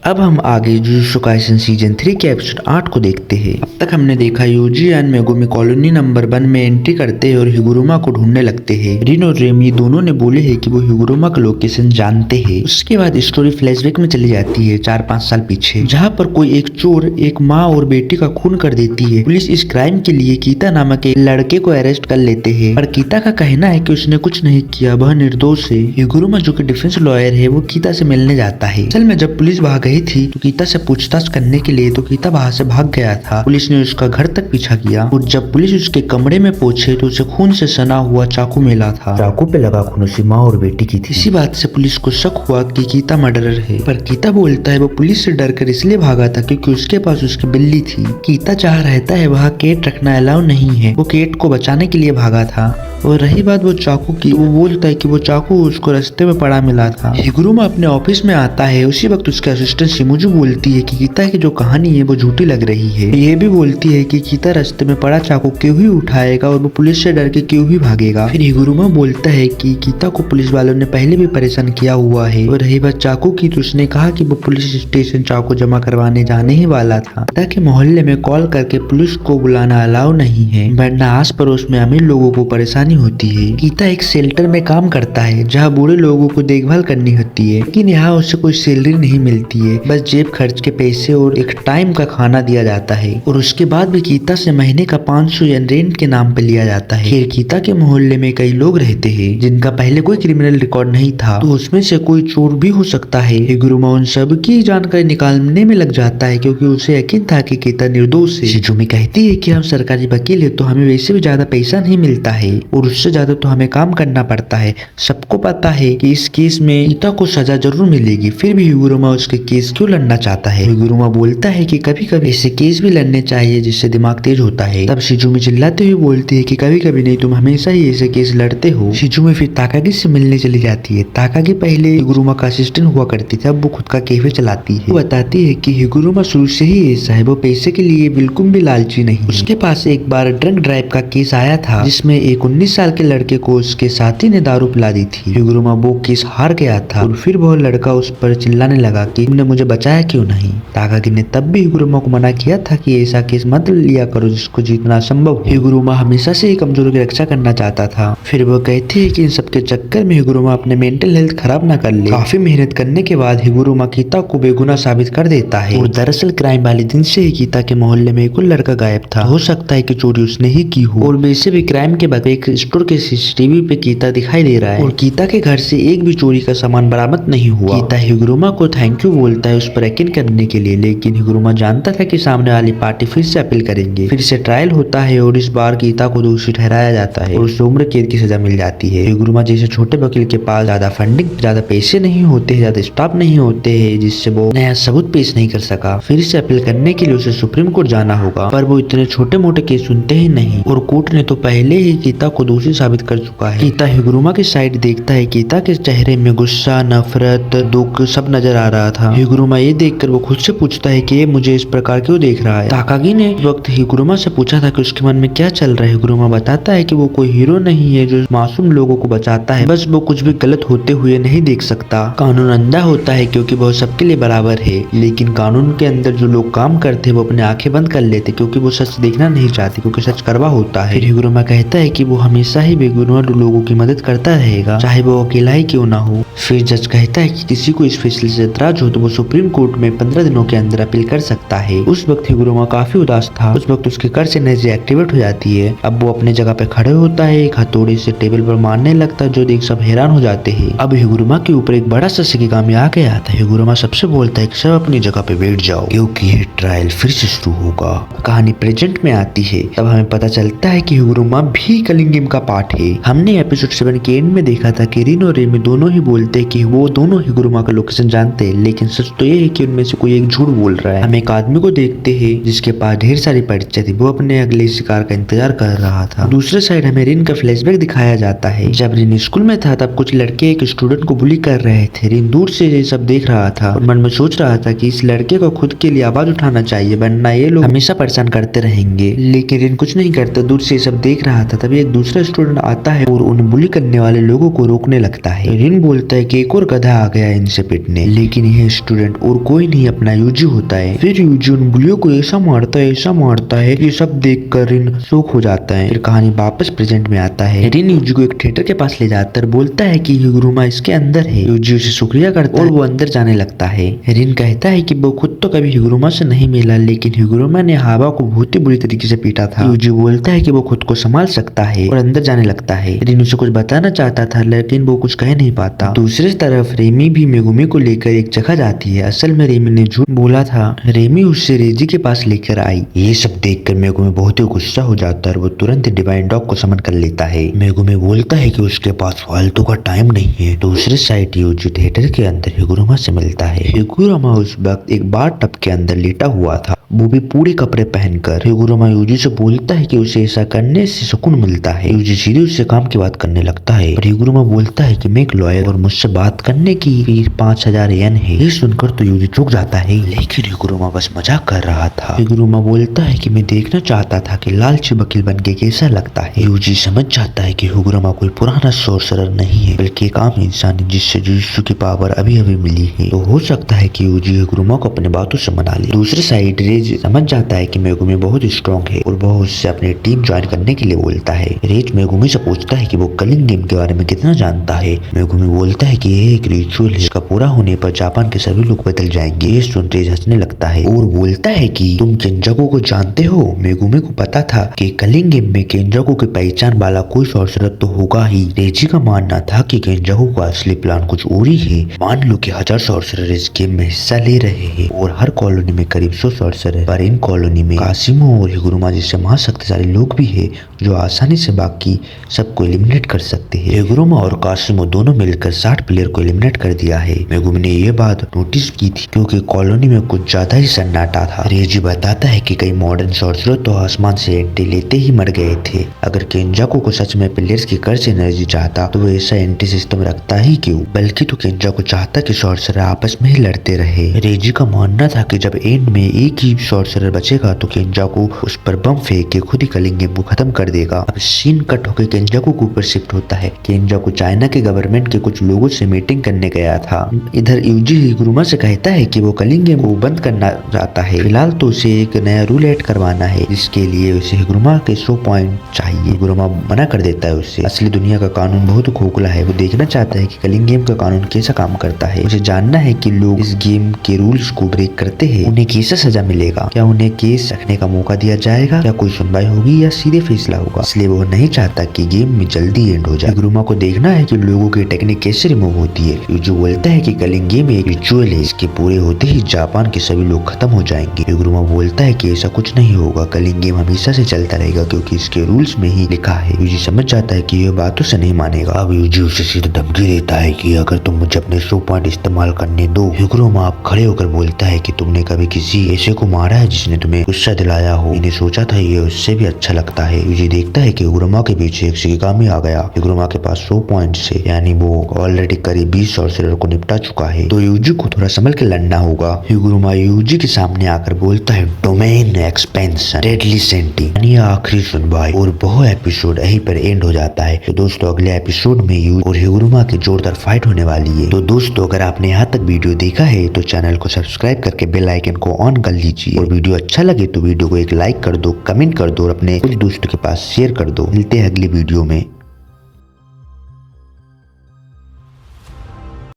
अब हम आगे जुजुत्सु काइसेन सीजन 3 के एपिसोड 8 को देखते हैं। अब तक हमने देखा यूजी और मेगुमी कॉलोनी नंबर 1 में एंट्री करते हैं और हिगुरुमा को ढूंढने लगते हैं। रिन और रेमी दोनों ने बोले हैं कि वो हिगुरुमा का लोकेशन जानते हैं। उसके बाद स्टोरी फ्लैशबैक में चली जाती है 4-5 साल पीछे, जहाँ पर कोई एक चोर एक माँ और बेटी का खून कर देती है। पुलिस इस क्राइम के लिए कीता नामक एक लड़के को अरेस्ट कर लेते हैं, पर कीता का कहना है कि उसने कुछ नहीं किया, वह निर्दोष है। हिगुरुमा जो कि डिफेंस लॉयर है वो कीता से मिलने जाता है। असल में जब पुलिस वहाँ गई थी तो कीता से पूछताछ करने के लिए, तो कीता वहाँ से भाग गया था। पुलिस ने उसका घर तक पीछा किया और जब पुलिस उसके कमरे में पहुंचे तो उसे खून से सना हुआ चाकू मिला था। चाकू पे लगा खून उसी माँ और बेटी की थी। इसी बात से पुलिस को शक हुआ कि कीता मर्डरर है, पर कीता बोलता है वो पुलिस से डरकर इसलिए भागा था क्योंकि उसके पास उसकी बिल्ली थी। कीता जहाँ रहता है वहाँ केट रखना अलाउ नहीं है, वो केट को बचाने के लिए भागा था। और रही बात वो चाकू की, वो बोलता है कि वो चाकू उसको रास्ते में पड़ा मिला था। हिगुरुमा अपने ऑफिस में आता है, उसी वक्त उसके असिस्टेंट शिमुजू बोलती है कि कीता की जो कहानी है वो झूठी लग रही है। ये भी बोलती है कि कीता रास्ते में पड़ा चाकू क्यों ही उठाएगा और वो पुलिस से डर के क्यों ही भागेगा। फिर हिगुरुमा बोलता है कि कीता को पुलिस वालों ने पहले भी परेशान किया हुआ है। और रही बात चाकू की, तो उसने कहा कि वो पुलिस स्टेशन चाकू जमा करवाने जाने ही वाला था। कीता के मोहल्ले में कॉल करके पुलिस को बुलाना अलाउ नहीं है, वरना आस पड़ोस में अमीर लोगों को परेशानी होती है। कीता एक शेल्टर में काम करता है जहाँ बूढ़े लोगों को देखभाल करनी होती है, लेकिन यहाँ उसे कोई सैलरी नहीं मिलती है, बस जेब खर्च के पैसे और एक टाइम का खाना दिया जाता है। और उसके बाद भी कीता से महीने का 500 येन रेंट के नाम पे लिया जाता है। खैर कीता के मोहल्ले में कई लोग रहते हैं जिनका पहले कोई क्रिमिनल रिकॉर्ड नहीं था, तो उसमें से कोई चोर भी हो सकता है। हिगुरुमा उन सब की जानकारी निकालने में लग जाता है क्योंकि उसे यकीन था कि कीता निर्दोष है। शिजुमी कहती है कि हम सरकारी वकील है तो हमें वैसे भी ज्यादा पैसा नहीं मिलता है और उससे ज्यादा तो हमें काम करना पड़ता है। सबको पता है कि इस केस में कीता को सजा जरूर मिलेगी, फिर भी हिगुरुमा उसके केस क्यों लड़ना चाहता है। हिगुरुमा बोलता है कि कभी कभी ऐसे केस भी लड़ने चाहिए जिससे दिमाग तेज होता है। तब शिजुमी चिल्लाते हुए बोलती है कि कभी कभी नहीं, तुम हमेशा ही ऐसे केस लड़ते हो। शिजुमी फिर ताकागी से मिलने चली जाती है। ताकागी पहले हिगुरुमा का असिस्टेंट हुआ करती थी, अब वो खुद का कैफे चलाती है। वो बताती है कि हिगुरुमा शुरू से ही ऐसा है, वो पैसे के लिए बिल्कुल भी लालची नहीं। उसके पास एक बार ड्रंक ड्राइव का केस आया था जिसमें एक 19 साल के लड़के को उसके साथी ने दारू पिला दी थी। हिगुरुमा वो केस हार गया था और फिर वो लड़का उस पर चिल्लाने लगा कि तुमने मुझे बचाया क्यों नहीं। ताकागी ने तब भी हिगुरुमा को मना किया था कि ऐसा केस मत लिया करो जिसको जीतना असंभव। हिगुरुमा हमेशा से ही कमजोरों की रक्षा करना चाहता था। फिर वो कहती है कि इन सबके चक्कर में हिगुरुमा अपने मेंटल हेल्थ खराब ना कर ले। काफी मेहनत करने के बाद हिगुरुमा कीता को बेगुनाह साबित कर देता है और दरअसल क्राइम वाले दिन से ही कीता के मोहल्ले में एक लड़का गायब था। हो सकता है कि चोरी उसने ही की हो। और वैसे भी क्राइम के बाद एक स्टोर के सीसीटीवी पे कीता दिखाई दे रहा है और कीता के घर से एक भी चोरी का सामान बरामद नहीं हुआ। कीता हिगुरुमा को थैंक यू बोलता है उस पर यकीन करने के लिए, लेकिन हिगुरुमा जानता था कि सामने वाली पार्टी फिर से अपील करेंगे। फिर से ट्रायल होता है और इस बार कीता को दोषी ठहराया जाता है और उसे उम्र कैद की सजा मिल जाती है। हिगुरुमा जैसे छोटे वकील के पास ज्यादा फंडिंग, ज्यादा पैसे नहीं होते, ज्यादा स्टाफ नहीं होते हैं, जिससे वो नया सबूत पेश नहीं कर सका। फिर से अपील करने के लिए उसे सुप्रीम कोर्ट जाना होगा, पर वो इतने छोटे मोटे केस सुनते ही नहीं और कोर्ट ने तो पहले ही कीता को दोषी साबित कर चुका है। कीता हिगुरुमा की साइड देखता है। कीता के चेहरे में गुस्सा, नफरत, दुख सब नजर आ रहा था। हिगुरुमा ये देखकर वो खुद से पूछता है कि ये मुझे इस प्रकार क्यों देख रहा है। ताकागी ने इस वक्त हिगुरुमा से पूछा था कि उसके मन में क्या चल रहा है। हिगुरुमा बताता है कि वो कोई हीरो नहीं है जो मासूम लोगों को बचाता है, बस वो कुछ भी गलत होते हुए नहीं देख सकता। कानून अंधा होता है क्योंकि वो सबके लिए बराबर है, लेकिन कानून के अंदर जो लोग काम करते हैं वो अपने आंखें बंद कर लेते क्योंकि वो सच देखना नहीं चाहते, क्योंकि सच कड़वा होता है। हिगुरुमा कहता है कि वो हमेशा ही बेगुनाह लोगों की मदद करता रहेगा, चाहे वो अकेला ही क्यों ना हो। फिर जज कहता है कि किसी को इस फैसले से एतराज हो तो वो सुप्रीम कोर्ट में 15 दिनों के अंदर अपील कर सकता है। उस वक्त हिगुरुमा काफी उदास था। उस वक्त उसके कर से एनर्जी एक्टिवेट हो जाती है। अब वो अपने जगह पे खड़े होता है, एक हथौड़े से टेबल पर मारने लगता है, जो देख सब हैरान हो जाते हैं। अब हिगुरुमा के ऊपर एक बड़ा सा शिकिगामी आ गया था। हिगुरुमा सबसे बोलता है कि सब अपनी जगह पे बैठ जाओ क्योंकि ये ट्रायल फिर से शुरू होगा। कहानी प्रेजेंट में आती है, तब हमें पता चलता है कि हिगुरुमा भी कलिंग गेम का पार्ट है। हमने एपिसोड 7 के एंड में देखा था कि रिन और रेमी दोनों ही बोलते हैं कि वो दोनों हिगुरुमा का लोकेशन जानते हैं, लेकिन सच तो ये है कि उनमें से कोई एक रिन झूठ बोल रहा है। हम एक आदमी को देखते हैं जिसके पास ढेर सारी पर्चियां थी, वो अपने अगले शिकार का इंतजार कर रहा था। दूसरे साइड हमें रिन का फ्लैशबैक दिखाया जाता है। जब रिन स्कूल में था तब कुछ लड़के एक स्टूडेंट को बुली कर रहे थे। रिन दूर से ये सब देख रहा था और मन में सोच रहा था कि इस लड़के को खुद के लिए आवाज उठाना चाहिए, वरना ये लोग हमेशा परेशान करते रहेंगे। लेकिन रिन कुछ नहीं करता, दूर से सब देख रहा था। तभी एक दूसरा स्टूडेंट आता है और उन बुली करने वाले लोगों को रोकने लगता है। रिन बोलता है कि एक और गधा आ गया है इनसे पिटने, लेकिन यह स्टूडेंट और कोई नहीं अपना यूजी होता है। फिर यूजी उन बुलियों को ऐसा मारता है ये सब देख कर रिन शौक हो जाता है। फिर कहानी वापस प्रेजेंट में आता है। रिन यूजी को एक थिएटर के पास ले जाता है, बोलता है कि हिगुरुमा इसके अंदर है। यूजी उसे शुक्रिया करता है और वो अंदर जाने लगता है। रिन कहता है कि वो खुद तो कभी हिगुरुमा से नहीं मिला, लेकिन हिगुरुमा ने हावा को बहुत ही बुरी तरीके से पीटा था। यूजी बोलता है कि वो खुद को संभाल सकता है और अंदर जाने लगता है। रिन उसे कुछ बताना चाहता था, लेकिन वो कुछ कह नहीं पाता। दूसरी तरफ रेमी भी मेगुमी को लेकर एक जगह जाती है। असल में रेमी ने झूठ बोला था। रेमी उससे रेजी के पास लेकर आई। ये सब देखकर मेगुमी बहुत ही गुस्सा हो जाता है और वो तुरंत डिवाइन डॉग को समन कर लेता है। मेगुमी बोलता है कि उसके पास फालतू का टाइम नहीं है। दूसरे साइड यूजी थिएटर के अंदर हिगुरुमा से मिलता है। हिगुरुमा उस वक्त एक बार टब के अंदर लेटा हुआ था, वो भी पूरे कपड़े पहनकर। हिगुरुमा यूजी से बोलता है कि उसे ऐसा करने से सुकून मिलता है। यूजी सीधे उससे काम की बात करने लगता है और हिगुरुमा बोलता है कि मैं एक लॉयर और मुझसे बात करने की फीस 5000 येन है। ये सुनकर तो यूजी चौंक जाता है, लेकिन हिगुरुमा बस मजाक कर रहा था। हिगुरुमा बोलता है कि मैं देखना चाहता था कि लालची वकील बनके कैसा लगता है। यूजी समझ जाता है कि हिगुरुमा कोई पुराना सोर्सरर नहीं है, बल्कि एक आम इंसान है जिससे जुजुत्सु की पावर अभी अभी मिली है। तो हो सकता है कि यूजी हिगुरुमा को अपने बातों से मना ले। दूसरे साइड रेज समझ जाता है कि मेगुमी बहुत स्ट्रॉन्ग है और वह उससे अपनी टीम ज्वाइन करने के लिए बोलता है। रेज मेगुमी से पूछता है कि वो कलिंग गेम के बारे में कितना जानता है। मेगुमी बोलता है कि यह एक रिचुअल है, इसका पूरा होने पर जापान के सभी लोग बदल जाएंगे। ये सुन रेज हंसने लगता है और बोलता है कि तुम केंजाकू को जानते हो। मेगुमी को पता था कि कलिंग गेम में केंजाकू की पहचान वाला कोई सॉर्सरर तो होगा ही। रेजी का मानना था कि केंजाकू का असली प्लान कुछ और ही है। मान लो कि 1000 सॉर्सरर इस गेम में हिस्सा ले रहे हैं और हर कॉलोनी में करीब 100 सॉर्सरर, पर इन कॉलोनी में कासिमो और हिगुरुमा जैसे महाशक्तिशाली लोग भी है जो आसानी से बाकी सबको एलिमिनेट कर सकते हैं। हिगुरुमा और कासिमो दोनों मिलकर 60 प्लेयर को एलिमिनेट कर दिया है। मेगुमी ने ये बात नोटिस की थी क्योंकि कॉलोनी में कुछ ज्यादा ही सन्नाटा था। रेजी बताता है कि कई मॉडर्न सॉर्सरर तो आसमान से एंटी लेते ही मर गए थे। अगर केंजाकू को सच में प्लेयर्स की कर्ज एनर्जी चाहता तो वो ऐसा एंटी सिस्टम रखता ही क्यों, बल्कि तो केंजाकू चाहता कि सॉर्सरर आपस में ही लड़ते रहे। रेजी का मानना था कि जब एंड में एक ही सॉर्सरर बचेगा तो केंजाकू उस पर बम फेंक के खुद ही कलिंग गेम को खत्म कर देगा। अब सीन कट होकर केंजाकू के ऊपर शिफ्ट होता है। केंजाकू चाइना के गवर्नमेंट के कुछ लोगों से मीटिंग करने गया था। इधर यूजी हिगुरुमा से कहता है कि वो कलिंग गेम को बंद करना चाहता है। फिलहाल तो उसे एक नया रूल ऐड करवाना है, जिसके लिए उसे हिगुरुमा के 100 पॉइंट चाहिए। हिगुरुमा मना कर देता है उससे। असली दुनिया का कानून बहुत खोखला है। वो देखना चाहता है कि कलिंग गेम का कानून कैसा काम करता है। उसे जानना है कि लोग इस गेम के रूल्स को ब्रेक करते हैं उन्हें कैसा सजा मिलेगा। क्या उन्हें केस रखने का मौका दिया जाएगा, क्या कोई सुनवाई होगी या सीधे फैसला होगा। इसलिए वो नहीं चाहता कि गेम में जल्दी एंड हो जाए। हिगुरुमा को देखना है कि लोगों की टेक्निक कैसे रिमूव होती है। यूजी बोलता है कि कलिंग गेम एक रिचुअल है, इसके पूरे होते ही जापान के सभी लोग खत्म हो जाएंगे। हिगुरुमा बोलता है कि ऐसा कुछ नहीं होगा, कलिंग गेम हमेशा से चलता रहेगा क्योंकि इसके रूल्स में ही लिखा है। यूजी समझ जाता है कि यह बातों से नहीं मानेगा। अब यूजी उसे सीधे धमकी देता है कि अगर तुम मुझे अपने 100 पॉइंट इस्तेमाल करने दो। हिगुरुमा आप खड़े होकर बोलता है कि तुमने कभी किसी ऐसे को मारा है जिसने तुम्हें गुस्सा दिलाया हो। मैंने सोचा था ये उससे भी अच्छा लगता है। यूजी देखता है कि हिगुरुमा के पीछे एक शिगामी आ गया। हिगुरुमा के पास 100 पॉइंट से, यानी वो ऑलरेडी करीब 20 सॉर्सरर को निपटा चुका है, तो यूजी को थोड़ा संभल के लड़ना होगा। हिगुरुमा यूजी के सामने आकर बोलता है डोमेन एक्सपेंशन डेडली सेंटी, यानी आखिरी सुनवाई। और वो एपिसोड यहीं पर एंड हो जाता है। तो दोस्तों अगले एपिसोड में यूजी और हिगुरुमा की जोरदार फाइट होने वाली है। तो दोस्तों अगर आपने यहाँ तक वीडियो देखा है तो चैनल को सब्सक्राइब करके बेल आइकन को ऑन कर लीजिए। और वीडियो अच्छा लगे तो वीडियो को एक लाइक कर दो, कमेंट कर दो और अपने कुछ दोस्तों के पास शेयर कर दो। मिलते हैं अगली वीडियो में।